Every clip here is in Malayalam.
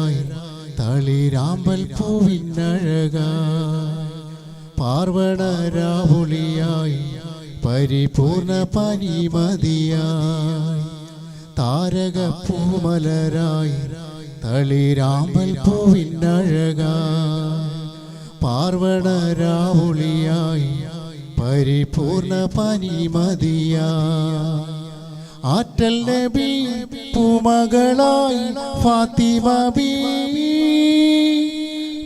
പൂമകളായി തളിരാമ്പൽ പൂവിനഴകായി പാർവണരാവുളിയായി പരിപൂർണ പനിമതിയായി താരക പൂമലരായി തളിരാമ്പൽ പൂവിനഴകായി പാർവണരാവുളിയായി പരിപൂർണ പനിമതിയായി ആറ്റൽ നബി പൂമകളായി ഫാത്തിമ ബി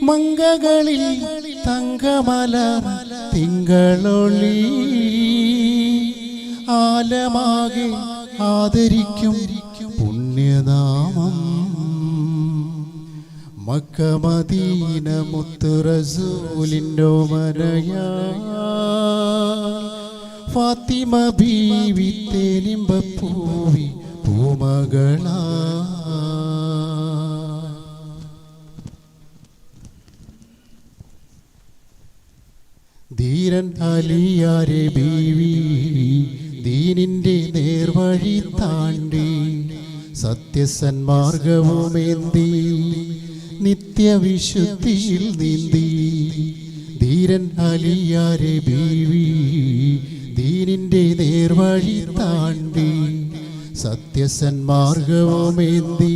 മംഗകളിൽ തങ്കമലർ തിങ്കളൊളി ആലമാകെ ആദരിക്കും പുണ്യനാമം മക്ക മദീന മുത്ത് റസൂലിൻ്റെ മനയാ ഫാത്തിമ ബീവി തേനിമ്പ പൂവി പൂമകളാ ധീരൻ അലിയാരെ ബീവി ദീനിന്റെ നേർവഴി താണ്ടി സത്യസന്മാർഗവുമേന്തി നിത്യവിശുദ്ധിയിൽ നീന്തി ധീരൻ അലിയാരെ ബീവി ദീനിന്റെ നേർവഴി താണ്ടി സത്യസന്മാർഗവുമേന്തി